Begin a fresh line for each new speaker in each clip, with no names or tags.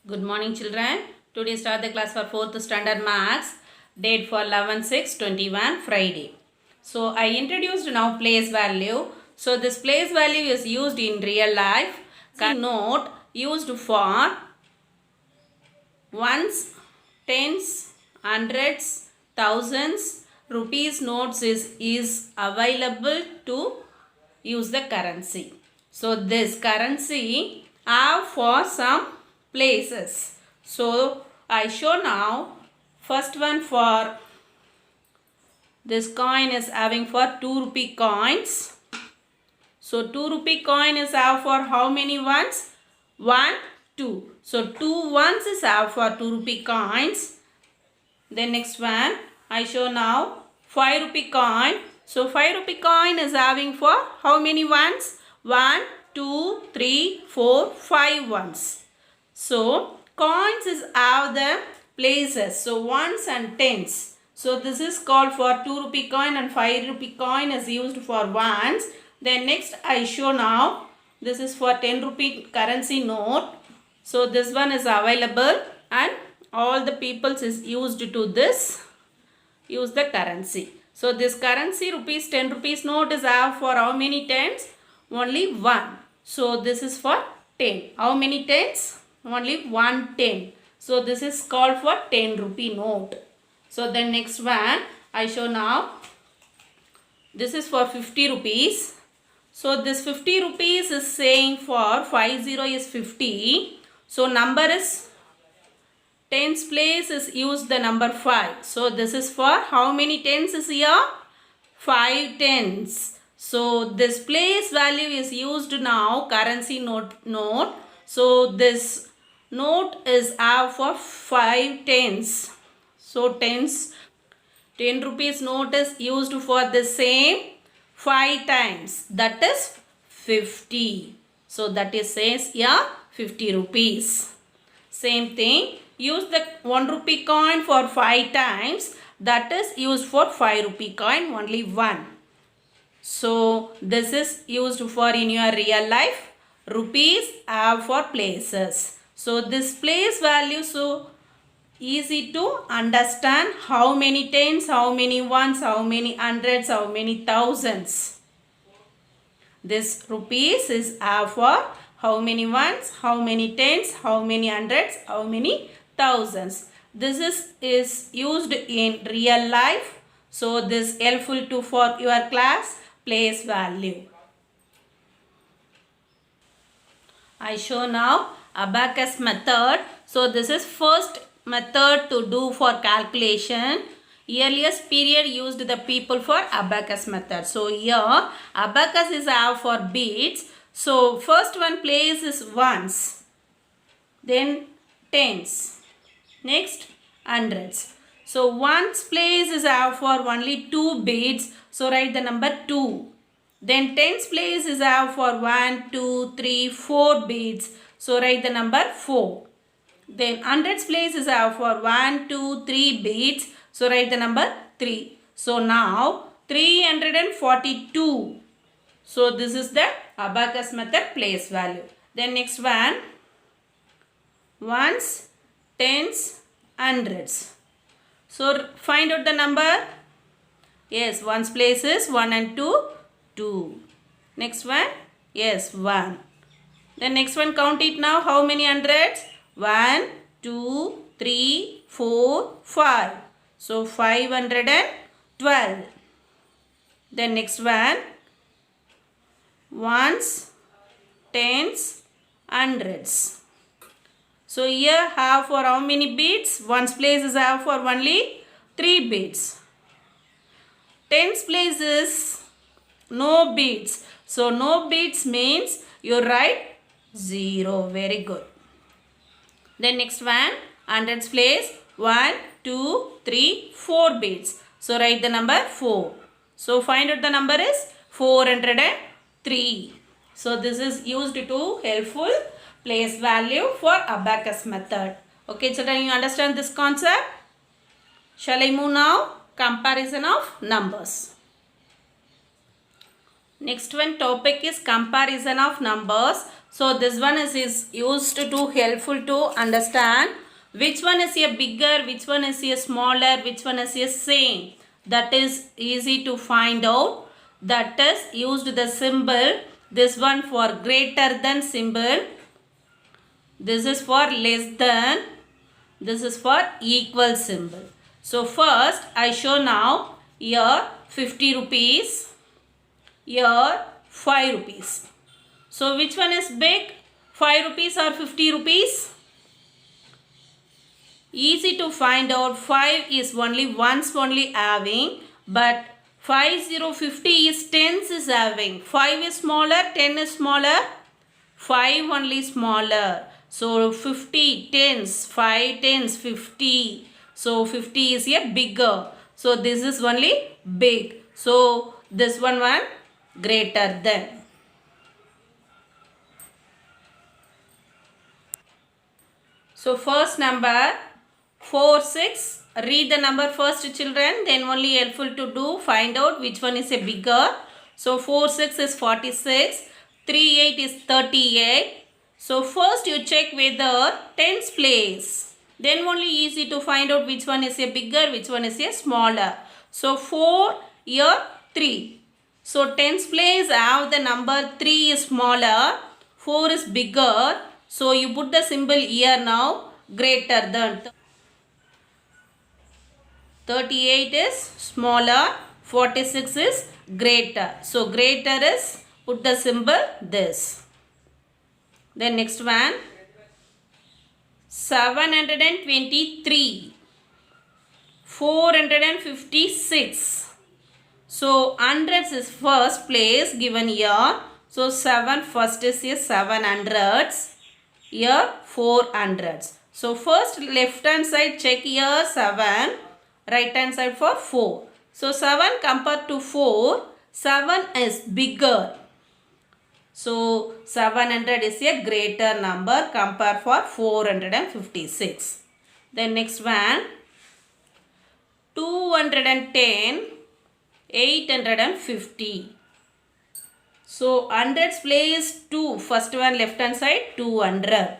Good morning children. Today start the class for 4th standard maths. Date for 11/6/21 Friday. So I introduced now place value. So this place value is used in real life. Note used for ones, tens, hundreds, thousands, rupees notes is available to use the currency. So this currency are for some places. So I show now first one for this coin is having for 2 rupee coins. So 2 rupee coin is have for how many ones? 1, 2. So 2 ones is have for 2 rupee coins. Then next one I show now 5 rupee coin. So 5 rupee coin is having for how many ones? 1, 2, 3, 4, 5 ones. So coins is have the places. So ones and tens. So this is called for 2 rupee coin and 5 rupee coin is used for ones. Then next I show now this is for 10 rupee currency note. So this one is available and all the peoples is used to this use the currency. So this currency rupees 10 rupees note is have for how many tens? Only 1. So this is for 10. How many tens? Only 1 10. So this is called for 10 rupee note. So then next one I show now. This is for 50 rupees. So this 50 rupees is saying for 50 is 50. So number is tens place is used the number 5. So this is for how many tens is here? 5 tens. So this place value is used now currency note. So this note is for 5 tens. So tens 10 rupees note is used for the same 5 times. That is 50. So that is says here 50 rupees. Same thing. Use the 1 rupee coin for 5 times. That is used for 5 rupee coin only 1. So this is used for in your real life. Rupees are for places. So this place value so easy to understand how many tens, how many ones, how many hundreds, how many thousands. This rupees is for how many ones, how many tens, how many hundreds, how many thousands. This is used in real life. So this helpful to for your class place value. I show now abacus method. So this is first method to do for calculation. Earliest period used the people for abacus method. So here abacus is for beads. So first one place is ones, then tens, next hundreds. So ones place is for only 2 beads. So write the number 2. Then tens place is for 1, 2, 3, 4 beads. So write the number 4. Then hundreds place is for 1, 2, 3 beads. So write the number 3. So now 342. So this is the abacus method place value. Then next one ones, tens, hundreds. So find out the number. Yes, ones place is 1 and 2, 2. Next one, yes, 1. Then next one count it now. How many hundreds? 1, 2, 3, 4, 5. So 512. Then next one ones, tens, hundreds. So here have for how many beads? Ones place is have for only 3 beads. Tens place is no beads. So no beads means you write 0. Very good. Then next one hundreds place 1, 2, 3, 4 beads. So write the number 4. So find out the number is 403. So this is used to helpful place value for abacus method. Okay children, you understand this concept? Shall I move now? Comparison of numbers. Next one topic is comparison of numbers. So this one is used to helpful to understand which one is a bigger, which one is a smaller, which one is a same. That is easy to find out. That is used the symbol. This one for greater than symbol. This is for less than. This is for equal symbol. So first I show now here 50 rupees. Here 5 rupees. So which one is big? 5 rupees or 50 rupees? Easy to find out. 5 is only once only having, but 50 is tens is having. 5 is smaller, 10 is smaller, 5 only smaller. So 50 tens, 5 tens, 50. So 50 is a bigger. So this is only big. So this one greater than. So first number 4, 6. Read the number first, children. Then only helpful to do. Find out which one is a bigger. So 4, 6 is 46. 3, 8 is 38. So first you check whether tens place. Then only easy to find out which one is a bigger, which one is a smaller. So 4, here 3. So tens place have the number 3 is smaller, 4 is bigger. So you put the symbol here now, greater than. 38 is smaller, 46 is greater. So greater is, put the symbol this. Then next one, 723, 456. So hundreds is first place given here. So 7 first is here 7 hundreds. Here 4 hundreds. So first left hand side check here 7. Right hand side for 4. So 7 compared to 4. 7 is bigger. So 700 is a greater number compared for 456. Then next one, 210, 850. So hundreds place 2. First one left hand side 200.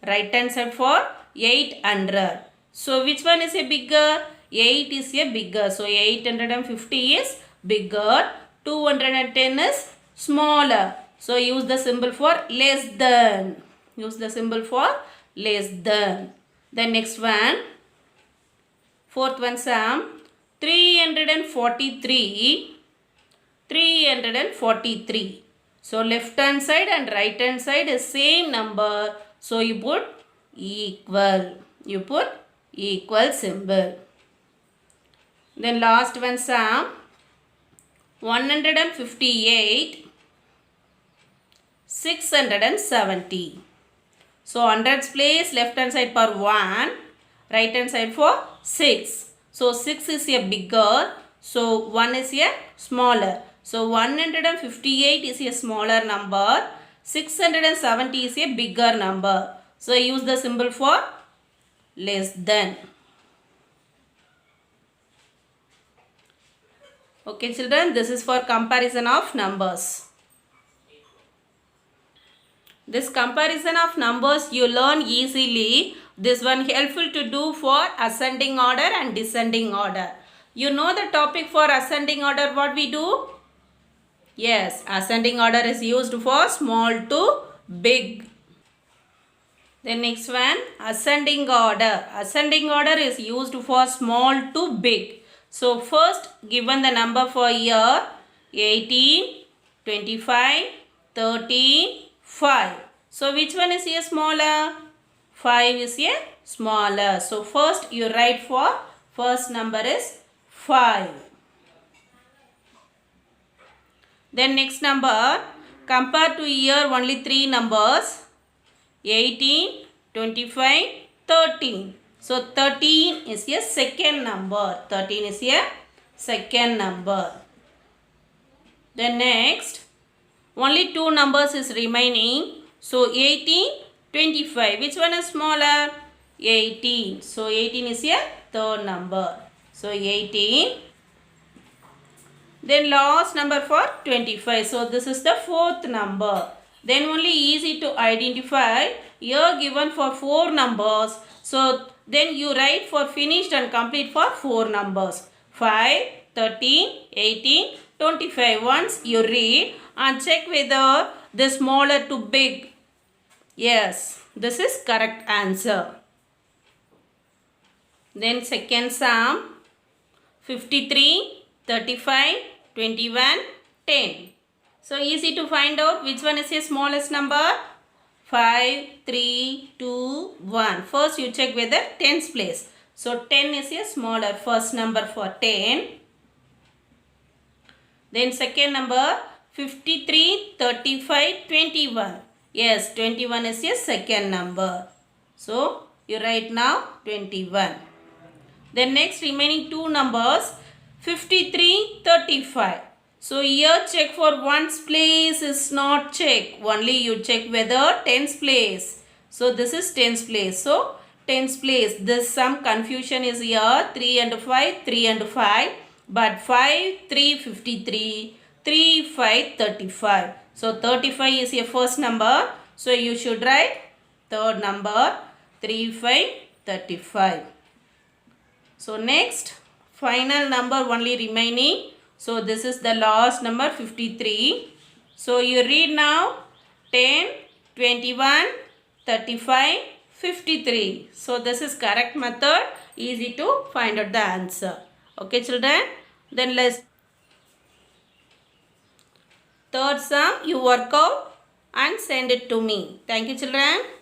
Right hand side for 800. So which one is a bigger? 8 is a bigger. So 850 is bigger. 210 is smaller. So use the symbol for less than. Use the symbol for less than. Then next one. Fourth one sum. 343. 343. So left hand side and right hand side is same number. So you put equal. You put equal symbol. Then last one sum. 158. 670. So hundreds place left hand side for 1, right hand side for 6. So 6 is a bigger, so 1 is a smaller. So 158 is a smaller number, 670 is a bigger number. So use the symbol for less than. Okay children, this is for comparison of numbers. This comparison of numbers you learn easily. This one helpful to do for ascending order and descending order. You know the topic for ascending order, what we do? Yes, ascending order is used for small to big. Then next one, ascending order. Ascending order is used for small to big. So first given the number for here, 18, 25, 13, 5. So which one is here smaller? 5 is here smaller. So first you write for first number is 5. Then next number, compare to here only 3 numbers, 18, 25, 13. So 13 is a second number. 13 is a second number. Then next, only 2 numbers is remaining. So 18, 25. Which one is smaller? 18. So 18 is a third number. So 18. Then last number for 25. So this is the fourth number. then only easy to identify. Here given for 4 numbers. So then you write for finished and complete for 4 numbers. 5, 13, 18, 25. Once you read and check whether the smaller to big. Yes, this is correct answer. Then second sum. 53, 35, 21, 10. So easy to find out which one is your smallest number. 5, 3, 2, 1. First you check whether tens place. So 10 is a smaller first number for 10. Then second number 53, 35, 21. Yes, 21 is a second number. So you write now 21. Then next remaining two numbers 53, 35. So here check for ones place is not check. Only you check whether tens place. So this is tens place. So tens place. This some confusion is here. 3 and 5, 3 and 5. But 5, 3, 53. 3, 5, 35. So 35 is your first number. So you should write third number 3, 5, 35. So next final number only remaining. So this is the last number 53. So you read now 10, 21, 35, 53. So this is correct method. Easy to find out the answer. Okay children. Then let's third sum you work out and send it to me. Thank you children.